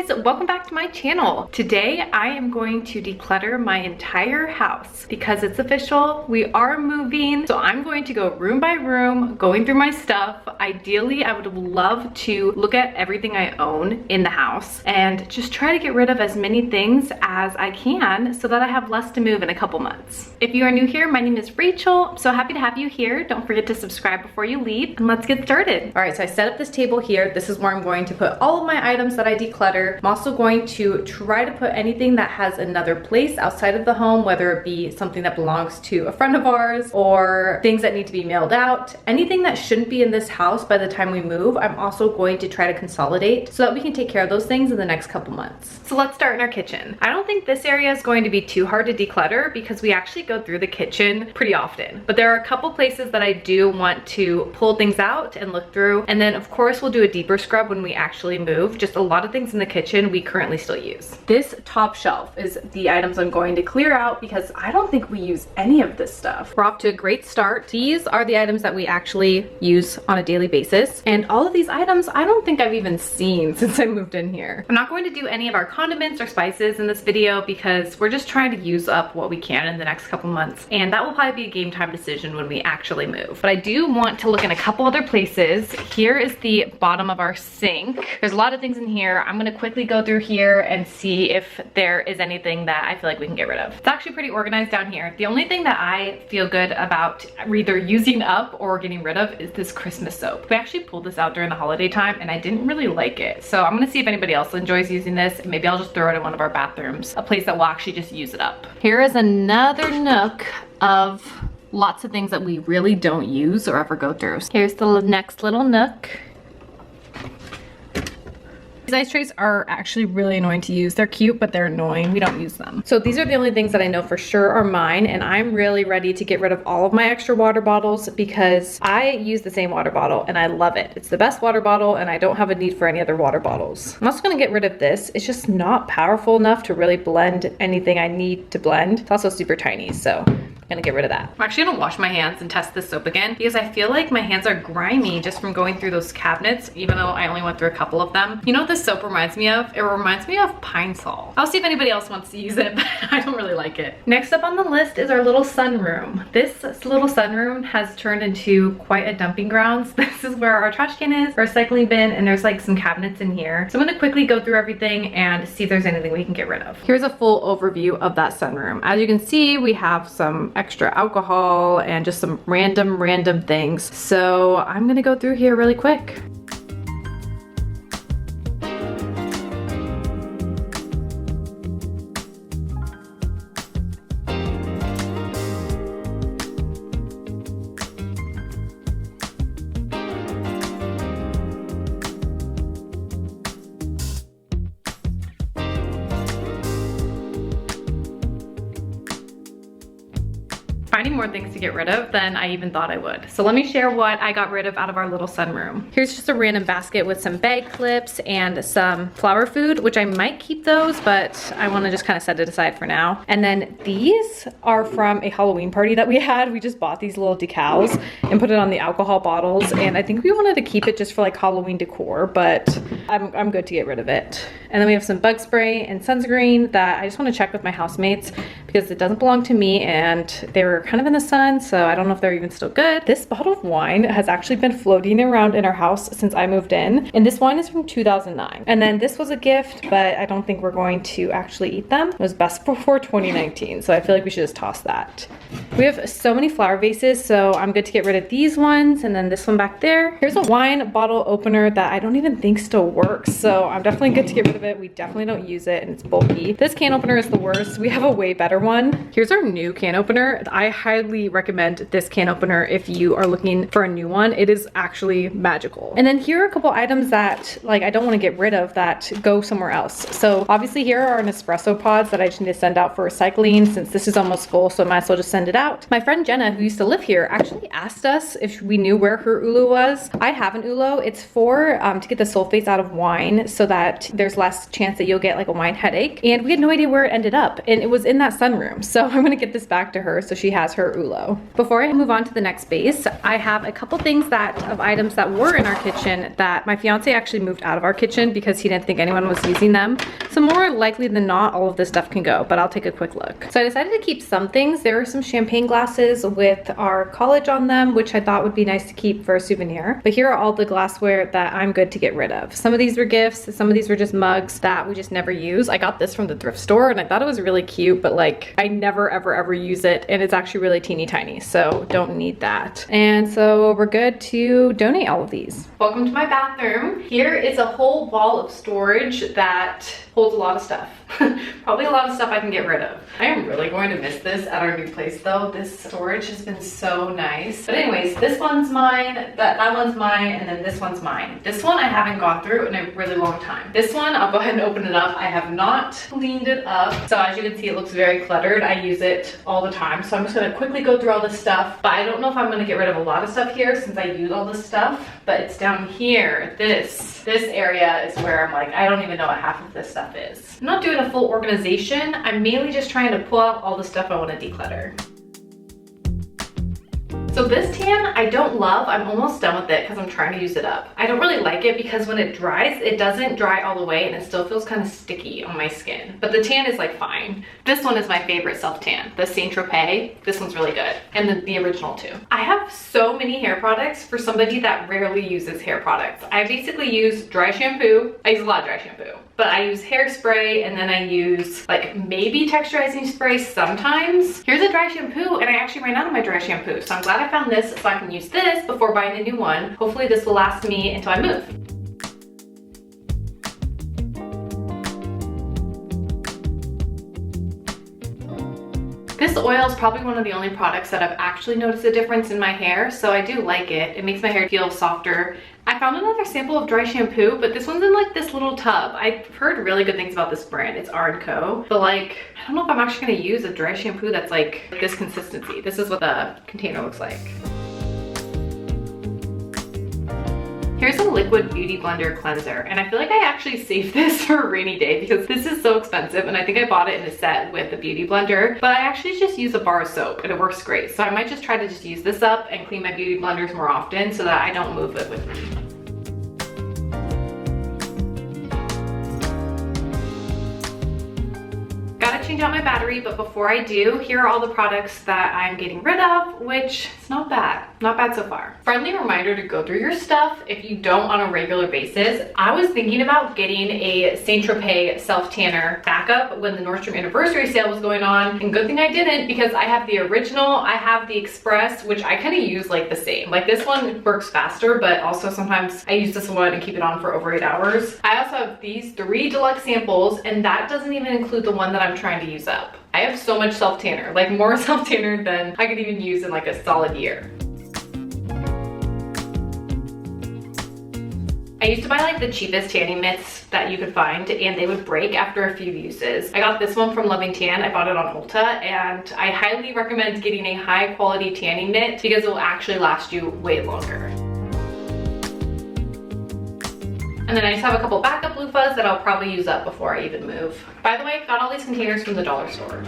guys, welcome back to my channel. Today I am going to declutter my entire house because it's official. We are moving, so I'm going to go room by room, going through my stuff. Ideally, I would love to look at everything I own in the house and just try to get rid of as many things as I can so that I have less to move in a couple months. If you are new here, my name is Rachel. I'm so happy to have you here. Don't forget to subscribe before you leave, and let's get started. All right, so I set up this table here. This is where I'm going to put all of my items that I declutter. I'm also going to try to put anything that has another place outside of the home, whether it be something that belongs to a friend of ours or things that need to be mailed out. Anything that shouldn't be in this house by the time we move, I'm also going to try to consolidate so that we can take care of those things in the next couple months. So let's start in our kitchen. I don't think this area is going to be too hard to declutter because we actually go through the kitchen pretty often. But there are a couple places that I do want to pull things out and look through. And then of course we'll do a deeper scrub when we actually move. Just a lot of things in the kitchen we currently still use. This top shelf is the items I'm going to clear out because I don't think we use any of this stuff. We're off to a great start. These are the items that we actually use on a daily basis. And all of these items I don't think I've even seen since I moved in here. I'm not going to do any of our condiments or spices in this video because we're just trying to use up what we can in the next couple months. And that will probably be a game time decision when we actually move. But I do want to look in a couple other places. Here is the bottom of our sink. There's a lot of things in here. I'm gonna quickly go through here and see if there is anything that I feel like we can get rid of. It's actually pretty organized down here. The only thing that I feel good about either using up or getting rid of is this Christmas soap. We actually pulled this out during the holiday time and I didn't really like it. So I'm gonna see if anybody else enjoys using this. Maybe I'll just throw it in one of our bathrooms, a place that will actually just use it up. Here is another nook of lots of things that we really don't use or ever go through. Here's the next little nook. These ice trays are actually really annoying to use. They're cute, but they're annoying. We don't use them. So these are the only things that I know for sure are mine, and I'm really ready to get rid of all of my extra water bottles because I use the same water bottle and I love it. It's the best water bottle and I don't have a need for any other water bottles. I'm also gonna get rid of this. It's just not powerful enough to really blend anything I need to blend. It's also super tiny, so I'm gonna get rid of that. I'm actually gonna wash my hands and test this soap again because I feel like my hands are grimy just from going through those cabinets, even though I only went through a couple of them. You know what this soap reminds me of? It reminds me of Pine Sol. I'll see if anybody else wants to use it, but I don't really like it. Next up on the list is our little sunroom. This little sunroom has turned into quite a dumping grounds. This is where our trash can is, our recycling bin, and there's like some cabinets in here. So I'm gonna quickly go through everything and see if there's anything we can get rid of. Here's a full overview of that sunroom. As you can see, we have some extra alcohol and just some random things. So I'm gonna go through here really quick. Finding more things to get rid of than I even thought I would. So let me share what I got rid of out of our little sunroom. Here's just a random basket with some bag clips and some flower food, which I might keep those, but I wanna just kind of set it aside for now. And then these are from a Halloween party that we had. We just bought these little decals and put it on the alcohol bottles. And I think we wanted to keep it just for like Halloween decor, but I'm good to get rid of it. And then we have some bug spray and sunscreen that I just wanna check with my housemates because it doesn't belong to me and they were kind of in the sun, so I don't know if they're even still good. This bottle of wine has actually been floating around in our house since I moved in, and this wine is from 2009. And then this was a gift, but I don't think we're going to actually eat them. It was best before 2019, so I feel like we should just toss that. We have so many flower vases, so I'm good to get rid of these ones, and then this one back there. Here's a wine bottle opener that I don't even think still works, so I'm definitely good to get rid of it. We definitely don't use it, and it's bulky. This can opener is the worst. We have a way better one. Here's our new can opener. I highly recommend this can opener if you are looking for a new one. It is actually magical. And then here are a couple items that like I don't want to get rid of that go somewhere else. So obviously here are Nespresso pods that I just need to send out for recycling since this is almost full, so I might as well just send it out. My friend Jenna, who used to live here, actually asked us if we knew where her ULO was. I have an ULO. It's for to get the sulfates out of wine so that there's less chance that you'll get like a wine headache. And we had no idea where it ended up. And it was in that sun sunroom. So I'm gonna get this back to her so she has her Ulo. Before I move on to the next space, I have a couple things of items that were in our kitchen that my fiance actually moved out of our kitchen because he didn't think anyone was using them. So more likely than not, all of this stuff can go, but I'll take a quick look. So I decided to keep some things. There are some champagne glasses with our college on them, which I thought would be nice to keep for a souvenir. But here are all the glassware that I'm good to get rid of. Some of these were gifts, some of these were just mugs that we just never use. I got this from the thrift store and I thought it was really cute, but like I never ever use it, and it's actually really teeny tiny, so don't need that. And so we're good to donate all of these. Welcome to my bathroom. Here is a whole wall of storage that holds a lot of stuff. Probably a lot of stuff I can get rid of. I am really going to miss this at our new place though. This storage has been so nice. But anyways, this one's mine, that one's mine, and then this one's mine. This one I haven't gone through in a really long time. This one, I'll go ahead and open it up. I have not cleaned it up. So as you can see, it looks very cluttered. I use it all the time. So I'm just gonna quickly go through all this stuff. But I don't know if I'm gonna get rid of a lot of stuff here since I use all this stuff. But it's down here, this area is where I'm like, I don't even know what half of this stuff is. I'm not doing a full organization. I'm mainly just trying to pull out all the stuff I want to declutter. So this tan I don't love. I'm almost done with it because I'm trying to use it up. I don't really like it because when it dries, it doesn't dry all the way and it still feels kind of sticky on my skin. But the tan is like fine. This one is my favorite self-tan, the Saint Tropez. This one's really good. And the original too. I have so many hair products for somebody that rarely uses hair products. I basically use dry shampoo. I use a lot of dry shampoo. But I use hairspray and then I use like maybe texturizing spray sometimes. Here's a dry shampoo and I actually ran out of my dry shampoo. So I'm glad I found this so I can use this before buying a new one. Hopefully this will last me until I move. This oil is probably one of the only products that I've actually noticed a difference in my hair, so I do like it. It makes my hair feel softer. I found another sample of dry shampoo, but this one's in like this little tub. I've heard really good things about this brand. It's R&Co. But like, I don't know if I'm actually gonna use a dry shampoo that's like this consistency. This is what the container looks like. Here's a liquid beauty blender cleanser, and I feel like I actually saved this for a rainy day because this is so expensive, and I think I bought it in a set with the beauty blender, but I actually just use a bar of soap and it works great. So I might just try to just use this up and clean my beauty blenders more often so that I don't move it with me. Gotta change out my battery, but before I do, here are all the products that I'm getting rid of, which is not bad. Not bad so far. Friendly reminder to go through your stuff if you don't on a regular basis. I was thinking about getting a Saint Tropez self-tanner backup when the Nordstrom anniversary sale was going on, and good thing I didn't because I have the original, I have the Express, which I kind of use like the same. Like this one works faster, but also sometimes I use this one and keep it on for over 8 hours. I also have these 3 deluxe samples, and that doesn't even include the one that I'm trying to use up. I have so much self-tanner, like more self-tanner than I could even use in like a solid year. I used to buy like the cheapest tanning mitts that you could find, and they would break after a few uses. I got this one from Loving Tan. I bought it on Ulta, and I highly recommend getting a high quality tanning mitt because it will actually last you way longer. And then I just have a couple backup loofahs that I'll probably use up before I even move. By the way, I got all these containers from the dollar store.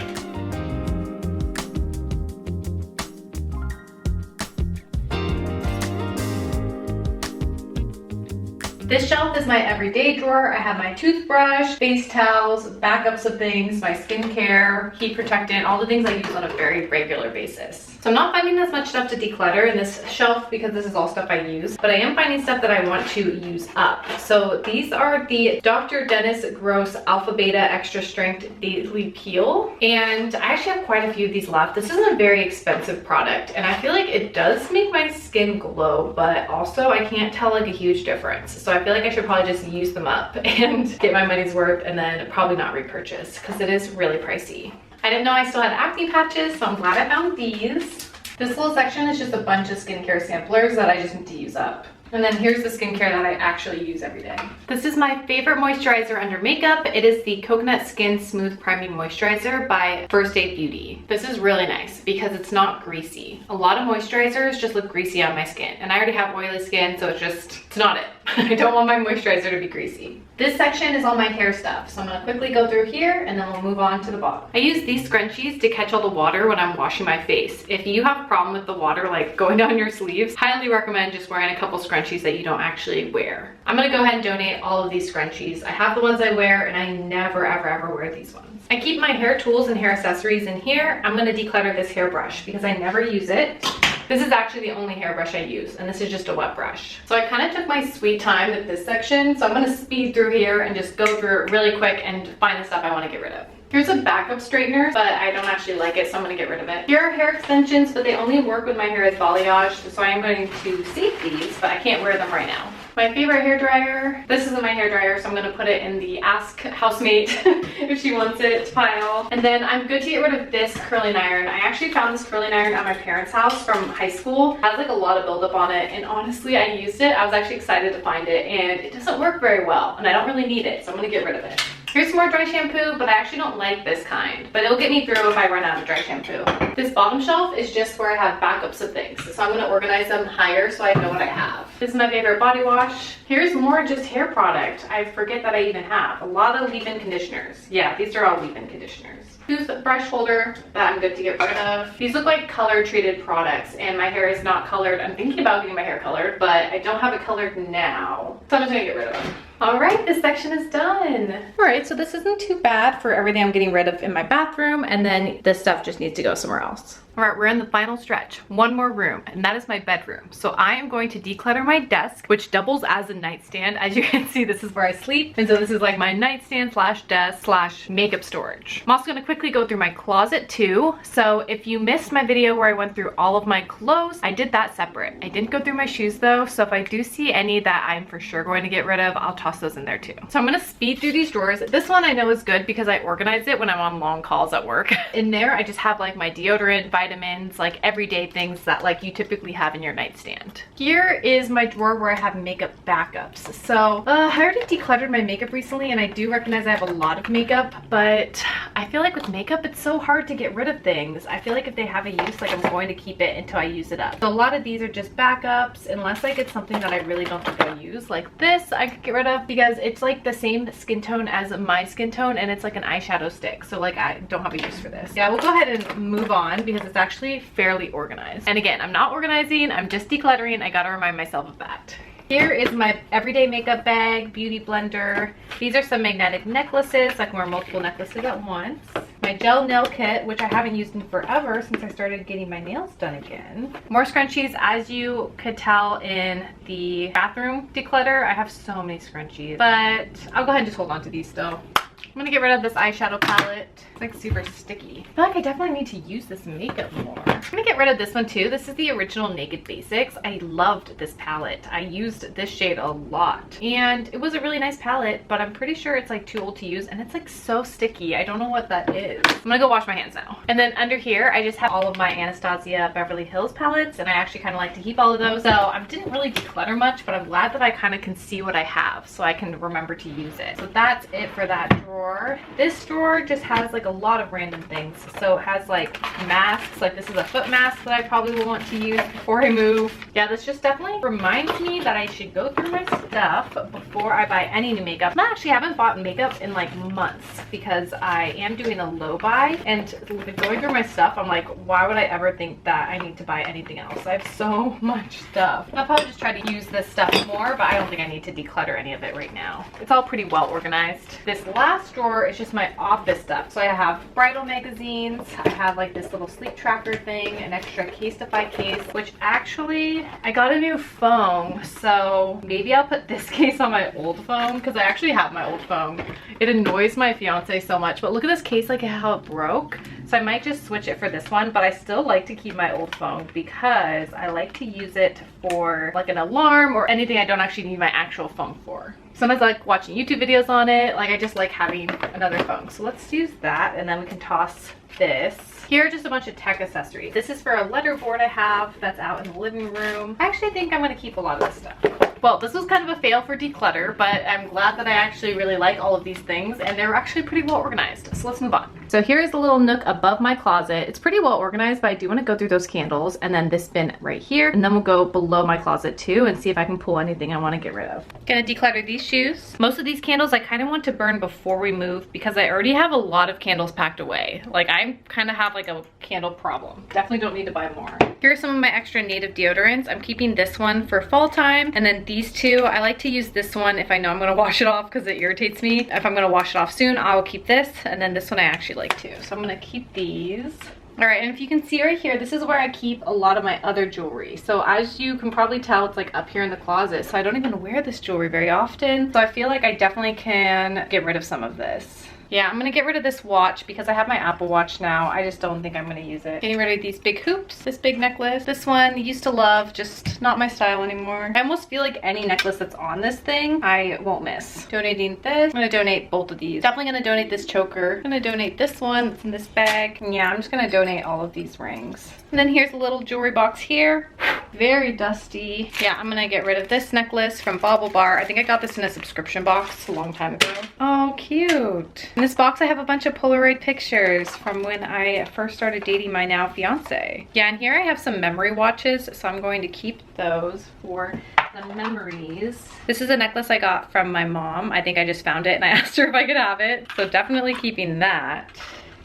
This shelf is my everyday drawer. I have my toothbrush, face towels, backups of things, my skincare, heat protectant, all the things I use on a very regular basis. So I'm not finding as much stuff to declutter in this shelf because this is all stuff I use, but I am finding stuff that I want to use up. So these are the Dr. Dennis Gross Alpha Beta Extra Strength Daily Peel, and I actually have quite a few of these left. This isn't a very expensive product, and I feel like it does make my skin glow, but also I can't tell like a huge difference. So I feel like I should probably just use them up and get my money's worth and then probably not repurchase because it is really pricey. I didn't know I still had acne patches, so I'm glad I found these. This little section is just a bunch of skincare samplers that I just need to use up. And then here's the skincare that I actually use every day. This is my favorite moisturizer under makeup. It is the Coconut Skin Smooth Priming Moisturizer by First Aid Beauty. This is really nice because it's not greasy. A lot of moisturizers just look greasy on my skin, and I already have oily skin, so it's not it. I don't want my moisturizer to be greasy. This section is all my hair stuff, so I'm gonna quickly go through here and then we'll move on to the bottom. I use these scrunchies to catch all the water when I'm washing my face. If you have a problem with the water like going down your sleeves, highly recommend just wearing a couple scrunchies that you don't actually wear. I'm gonna go ahead and donate all of these scrunchies. I have the ones I wear and I never ever wear these ones. I keep my hair tools and hair accessories in here. I'm gonna declutter this hairbrush because I never use it. This is actually the only hairbrush I use, and this is just a wet brush. So I kind of took my sweet time with this section, so I'm gonna speed through here and just go through it really quick and find the stuff I wanna get rid of. Here's a backup straightener, but I don't actually like it, so I'm gonna get rid of it. Here are hair extensions, but they only work when my hair is balayaged, so I am going to save these, but I can't wear them right now. My favorite hair dryer. This isn't my hair dryer, so I'm gonna put it in the ask housemate if she wants it pile. And then I'm good to get rid of this curling iron. I actually found this curling iron at my parents' house from high school. It has like a lot of buildup on it, and honestly, I used it. I was actually excited to find it, and it doesn't work very well, and I don't really need it, so I'm gonna get rid of it. Here's some more dry shampoo, but I actually don't like this kind, but it'll get me through if I run out of dry shampoo. This bottom shelf is just where I have backups of things, so I'm gonna organize them higher so I know what I have. This is my favorite body wash. Here's more just hair product I forget that I even have. A lot of leave-in conditioners. Yeah, these are all leave-in conditioners. Toothbrush holder that I'm good to get rid of. These look like color treated products, and my hair is not colored. I'm thinking about getting my hair colored, but I don't have it colored now, so I'm just gonna get rid of them. All right, this section is done. All right, so this isn't too bad for everything I'm getting rid of in my bathroom, and then this stuff just needs to go somewhere else. All right, we're in the final stretch. One more room, and that is my bedroom. So I am going to declutter my desk, which doubles as a nightstand. As you can see, this is where I sleep. And so this is like my nightstand slash desk slash makeup storage. I'm also gonna quickly go through my closet too. So if you missed my video where I went through all of my clothes, I did that separate. I didn't go through my shoes though. So if I do see any that I'm for sure going to get rid of, I'll toss those in there too. So I'm gonna speed through these drawers. This one I know is good because I organized it when I'm on long calls at work. In there, I just have like my deodorant, vitamins, like everyday things that like you typically have in your nightstand. Here is my drawer where I have makeup backups. So I already decluttered my makeup recently, and I do recognize I have a lot of makeup, but I feel like with makeup, it's so hard to get rid of things. I feel like if they have a use, like I'm going to keep it until I use it up. So a lot of these are just backups, unless I get something that I really don't think I'll use. Like this, I could get rid of because it's like the same skin tone as my skin tone, and it's like an eyeshadow stick. So like I don't have a use for this. Yeah, we'll go ahead and move on because it's actually fairly organized. And again, I'm not organizing, I'm just decluttering. I gotta remind myself of that. Here is my everyday makeup bag, beauty blender. These are some magnetic necklaces, so I can wear multiple necklaces at once. My gel nail kit, which I haven't used in forever since I started getting my nails done again. More scrunchies, as you could tell in the bathroom declutter. I have so many scrunchies, but I'll go ahead and just hold on to these still. I'm gonna get rid of this eyeshadow palette. It's like super sticky. I feel like I definitely need to use this makeup more. I'm gonna get rid of this one too. This is the original Naked Basics. I loved this palette. I used this shade a lot, and it was a really nice palette, but I'm pretty sure it's like too old to use, and it's like so sticky. I don't know what that is. I'm gonna go wash my hands now. And then under here, I just have all of my Anastasia Beverly Hills palettes, and I actually kind of like to keep all of those. So I didn't really declutter much, but I'm glad that I kind of can see what I have so I can remember to use it. So that's it for that drawer. This drawer just has like a lot of random things. So it has like masks, like this is a foot mask that I probably will want to use before I move. Yeah, this just definitely reminds me that I should go through my stuff before I buy any new makeup. I actually haven't bought makeup in like months because I am doing a low buy, and going through my stuff, I'm like, why would I ever think that I need to buy anything else? I have so much stuff. I'll probably just try to use this stuff more, but I don't think I need to declutter any of it right now. It's all pretty well organized. This last drawer is just my office stuff. So I have bridal magazines, I have like this little sleep tracker thing, an extra Casetify case, which actually I got a new phone, so maybe I'll put this case on my old phone because I actually have my old phone. It annoys my fiance so much, but look at this case, like how it broke. So I might just switch it for this one, but I still like to keep my old phone because I like to use it for like an alarm or anything I don't actually need my actual phone for. Sometimes I like watching YouTube videos on it. Like I just like having another phone. So let's use that, and then we can toss this. Here are just a bunch of tech accessories. This is for a letter board I have that's out in the living room. I actually think I'm gonna keep a lot of this stuff. Well, this was kind of a fail for declutter, but I'm glad that I actually really like all of these things and they're actually pretty well organized. So let's move on. So here's the little nook above my closet. It's pretty well organized, but I do want to go through those candles and then this bin right here. And then we'll go below my closet too and see if I can pull anything I want to get rid of. Gonna declutter these shoes. Most of these candles I kind of want to burn before we move because I already have a lot of candles packed away. Like I kind of have like a candle problem. Definitely don't need to buy more. Here are some of my extra native deodorants. I'm keeping this one for fall time. And then these two, I like to use this one if I know I'm gonna wash it off because it irritates me. If I'm gonna wash it off soon, I will keep this. And then this one I actually like too. So I'm gonna keep these. All right, and if you can see right here, this is where I keep a lot of my other jewelry. So as you can probably tell, it's like up here in the closet. So I don't even wear this jewelry very often. So I feel like I definitely can get rid of some of this. Yeah, I'm gonna get rid of this watch because I have my Apple Watch now. I just don't think I'm gonna use it. Getting rid of these big hoops, this big necklace. This one, used to love, just not my style anymore. I almost feel like any necklace that's on this thing, I won't miss. Donating this. I'm gonna donate both of these. Definitely gonna donate this choker. I'm gonna donate this one that's in this bag. And yeah, I'm just gonna donate all of these rings. And then here's a little jewelry box here. Very dusty. Yeah, I'm gonna get rid of this necklace from Bauble Bar. I think I got this in a subscription box a long time ago. Oh, cute. In this box, I have a bunch of Polaroid pictures from when I first started dating my now fiance. Yeah, and here I have some memory watches, so I'm going to keep those for the memories. This is a necklace I got from my mom. I think I just found it and I asked her if I could have it. So definitely keeping that.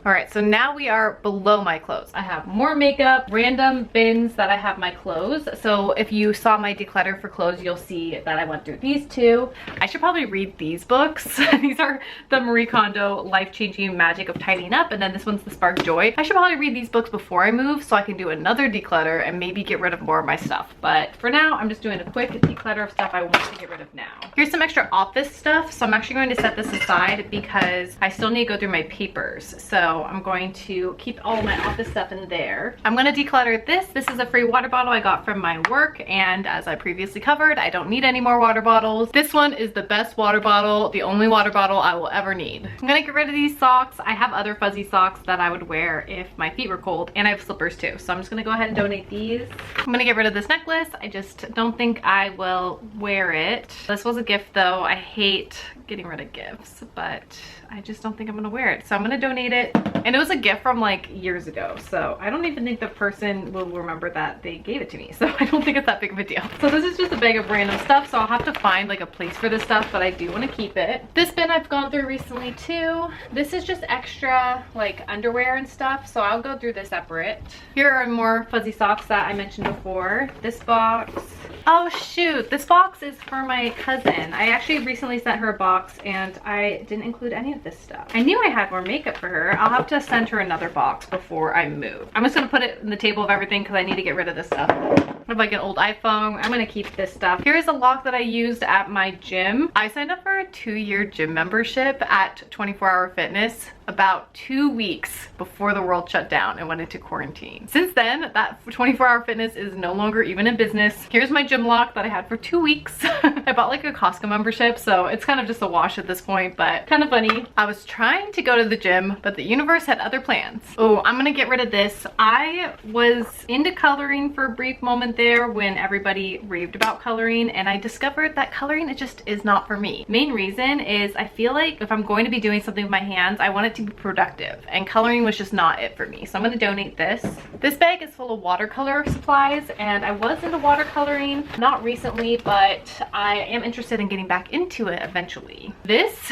All right, so now we are below my clothes. I have more makeup, random bins that I have my clothes. So if you saw my declutter for clothes, you'll see that I went through these two. I should probably read these books. These are the Marie Kondo Life-Changing Magic of Tidying Up, and then this one's The Spark Joy. I should probably read these books before I move so I can do another declutter and maybe get rid of more of my stuff. But for now, I'm just doing a quick declutter of stuff I want to get rid of now. Here's some extra office stuff. So I'm actually going to set this aside because I still need to go through my papers. So I'm going to keep all my office stuff in there. I'm going to declutter this. This is a free water bottle I got from my work, and as I previously covered, I don't need any more water bottles. This one is the best water bottle, the only water bottle I will ever need. I'm going to get rid of these socks. I have other fuzzy socks that I would wear if my feet were cold, and I have slippers too, so I'm just going to go ahead and donate these. I'm going to get rid of this necklace. I just don't think I will wear it. This was a gift though. I hate getting rid of gifts, but I just don't think I'm gonna wear it. So I'm gonna donate it. And it was a gift from like years ago. So I don't even think the person will remember that they gave it to me. So I don't think it's that big of a deal. So this is just a bag of random stuff. So I'll have to find like a place for this stuff, but I do wanna keep it. This bin I've gone through recently too. This is just extra like underwear and stuff. So I'll go through this separate. Here are more fuzzy socks that I mentioned before. This box. Oh shoot, this box is for my cousin. I actually recently sent her a box and I didn't include any of this stuff. I knew I had more makeup for her. I'll have to send her another box before I move. I'm just gonna put it in the table of everything because I need to get rid of this stuff. I have like an old iPhone. I'm gonna keep this stuff. Here's a lock that I used at my gym. I signed up for a 2-year gym membership at 24 Hour Fitness about 2 weeks before the world shut down and went into quarantine. Since then, that 24 Hour Fitness is no longer even in business. Here's my gym lock that I had for 2 weeks. I bought like a Costco membership, so it's kind of just a wash at this point, but kind of funny. I was trying to go to the gym, but the universe had other plans. Oh, I'm gonna get rid of this. I was into coloring for a brief moment there when everybody raved about coloring, and I discovered that coloring, it just is not for me. Main reason is I feel like if I'm going to be doing something with my hands, I want it to be productive, and coloring was just not it for me. So I'm gonna donate this. This bag is full of watercolor supplies, and I was into watercoloring, not recently, but I am interested in getting back into it eventually. This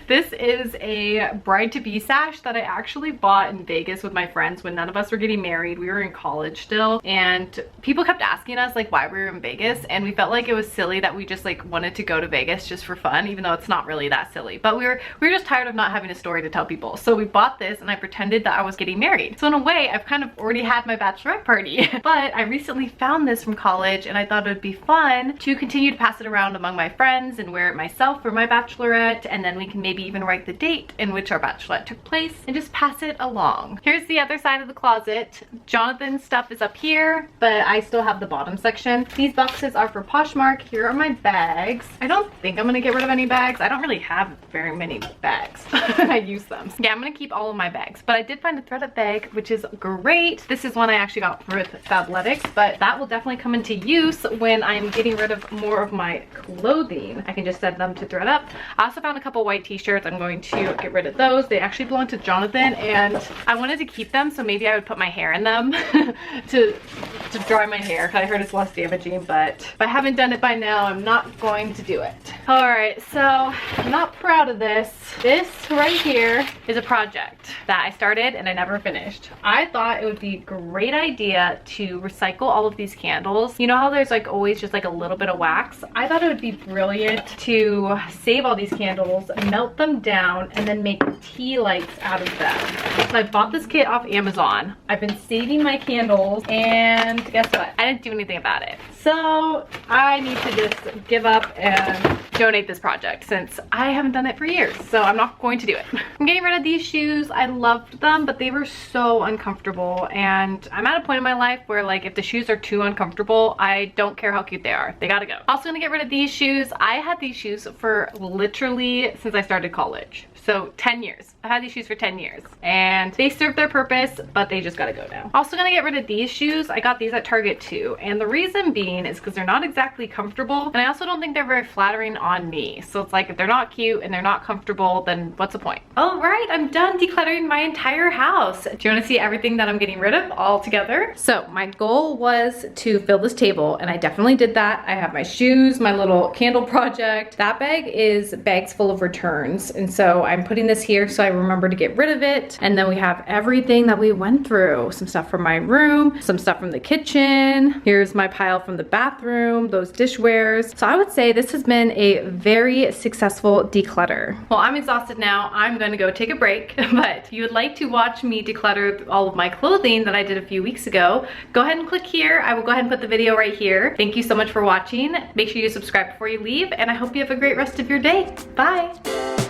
is a bride-to-be sash that I actually bought in Vegas with my friends when none of us were getting married. We were in college still, and people kept asking us like why we were in Vegas, and we felt like it was silly that we just like wanted to go to Vegas just for fun, even though it's not really that silly. But we were just tired of not having a story to tell people. So we bought this and I pretended that I was getting married. So in a way, I've kind of already had my bachelorette party. But I recently found this from college and I thought it would be fun to continue to pass it around among my friends and wear it myself for my bachelorette, and then we can maybe even write the date in which our bachelorette took place and just pass it along. Here's the other side of the closet. Jonathan's stuff is up here, but I still have the bottom section. These boxes are for Poshmark. Here are my bags. I don't think I'm gonna get rid of any bags. I don't really have very many bags. I use them. them. Yeah, I'm gonna keep all of my bags, but I did find a threaded bag, which is great. This is one I actually got with Fabletics, but that will definitely come into use when I'm getting rid of more of my clothing. I can just set them to thread up. I also found a couple white t-shirts. I'm going to get rid of those. They actually belong to Jonathan, and I wanted to keep them, so maybe I would put my hair in them to dry my hair, because I heard it's less damaging, but if I haven't done it by now, I'm not going to do it. All right, so I'm not proud of this. This right here is a project that I started and I never finished. I thought it would be a great idea to recycle all of these candles. You know how there's like always just like a little bit of wax? I thought it would be brilliant to save all these candles, melt them down, and then make tea lights out of them. So I bought this kit off Amazon. I've been saving my candles, and guess what? I didn't do anything about it. So I need to just give up and donate this project since I haven't done it for years. So I'm not going to do it. I'm getting rid of these shoes. I loved them, but they were so uncomfortable. And I'm at a point in my life where like if the shoes are too uncomfortable, I don't care how cute they are. They gotta go. Also gonna get rid of these shoes. I had these shoes for literally since I started college. So 10 years. I've had these shoes for 10 years and they serve their purpose, but they just gotta go now. Also gonna get rid of these shoes. I got these at Target too. And the reason being is because they're not exactly comfortable. And I also don't think they're very flattering on me. So it's like if they're not cute and they're not comfortable, then what's the point? All right, I'm done decluttering my entire house. Do you wanna see everything that I'm getting rid of all together? So my goal was to fill this table and I definitely did that. I have my shoes, my little candle project. That bag is bags full of returns. And so I'm putting this here so I remember to get rid of it. And then we have everything that we went through. Some stuff from my room, some stuff from the kitchen. Here's my pile from the bathroom, those dishwares. So I would say this has been a very successful declutter. Well, I'm exhausted now. I'm gonna go take a break, but if you would like to watch me declutter all of my clothing that I did a few weeks ago, go ahead and click here. I will go ahead and put the video right here. Thank you so much for watching. Make sure you subscribe before you leave, and I hope you have a great rest of your day. Bye.